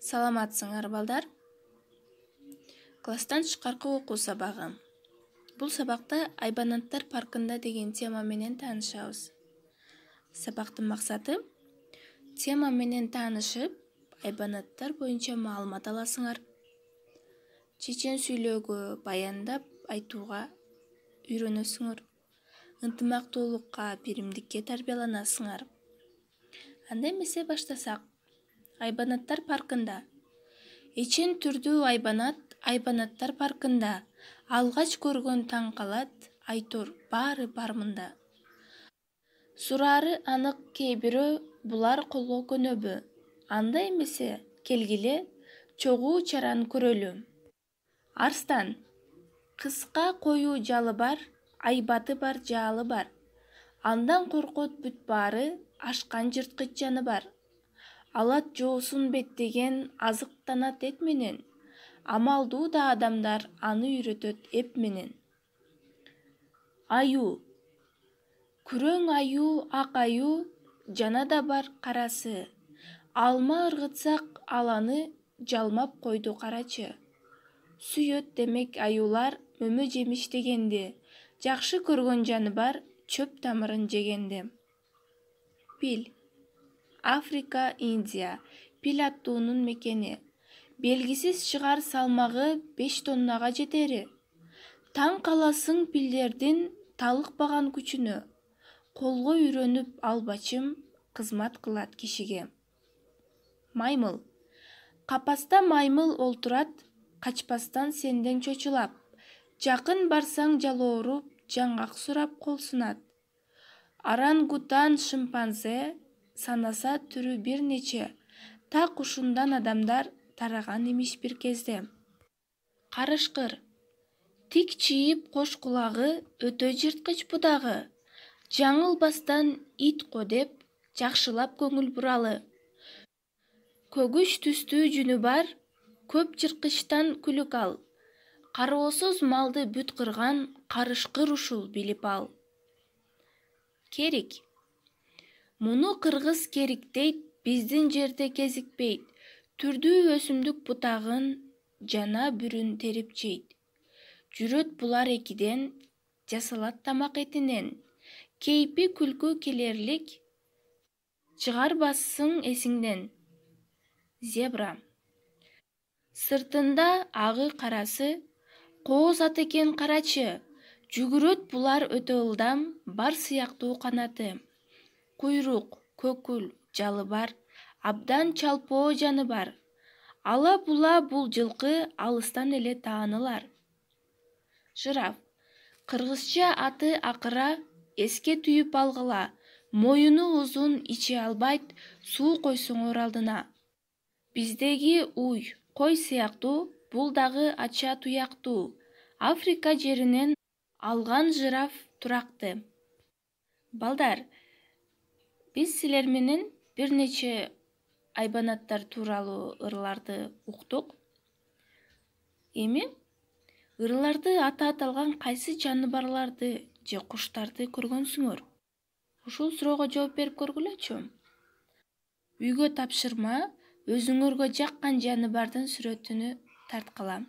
Саламатсыңар балдар. Класстан тышкаркы окуу сабагы. Бул сабакта айбанаттар паркында деген тема менен таанышабыз. Сабактын максаты тема менен таанышып, айбанаттар боюнча маалымат аласыңар. Чечен сүйлөөгө, баяндап айтууга үйрөнөсүңөр. Ынтымактуулукка, биримдикке тарбияланасыңар. Анда эмесе баштасак. Айбанаттар паркында. Эчен түрдүү айбанаттар паркында. Алгач көргөн таң калат, айтор баары бар мында. Сурары анык кээ бирөө, булар колго көнөбү. Анда эмесе келгиле, чогуу чараны көрөлү. Арстан. Кыска коюу жалы бар, айбаты бар жаалы бар. Андан коркот бүт баары, ашкан жырткыч жаны бар. Алат жоосун беттеген азыктанат эт менен. Амалдуу да адамдар аны үйрөтөт эп менен. Аюу. Күрөң аюу, ак аюу, жана да бар карасы. Алма ыргытсак аланы жалмап койду карачы. Сүйөт демек аюулар мөмө жемиш дегенди. Жакшы көргөн жаны бар, чөп тамырын жегенди. Пил. Африка, Индия. Пил аттуунун мекени. Белгисиз чыгар салмагы 5 тоннага жетери. Таң каласың пилдердин талыкпаган күчүнө. Колго үйрөнүп албачым кызмат кылат кишиге. Маймыл. Капаста маймыл олтурат, качпастан сенден чочулап. Жакын барсаң жалооруп, жаңгак сурап кол сунат. Орангутан, шимпанзе, санаса түрү бир нече. Так ушундан адамдар тараган имиш бир кезде. Карышкыр. Тик чийип кош кулагы, өтө жырткыч будагы. Жаңылбастан ит ко деп, жакшылап көңүл буралы. Көгүч түстүү жүнү бар, көп жырткычтан күлүк ал. Кароосуз малды бүт кырган, карышкыр ушул билип ал. Керик. Муну кыргыз керик дейт, биздин жерде кезикпейт. Түрдүү өсүмдүк бутагын, жана бүрүн терип жейт. Жүрөт булар экиден, жасалат тамак этинен. Кейпи күлкү келерлик, чыгарбассың эсиңден. Зебра. Сыртында агы карасы, кооз ат экен карачы. Жүгүрөт булар өтө ылдам, бар сыяктуу канаты. Куйрук, көкүл, жалы бар, абдан чалпоо жаны бар. Ала була бул жылкы алыстан эле таанылар. Жираф. Кыргызча аты акыра, эске түйүп алгыла. Моюну узун, иче албайт, суу койсоңор алдына. Биздеги уй, кой сыяктуу, бул дагы ача туяктуу. Африка жеринен алган жираф туракты. Балдар, биз силер менен бир нече айбанаттар тууралуу ырларды уктук. Эми ырларды аты аталган кайсы жаныбарларды же куштарды көргөнсүңөр? Ушул суроого жооп берип көргүлөчү. Үйгө тапшырма, өзүңөргө жаккан жаныбардын сүрөтүнү тарткыла.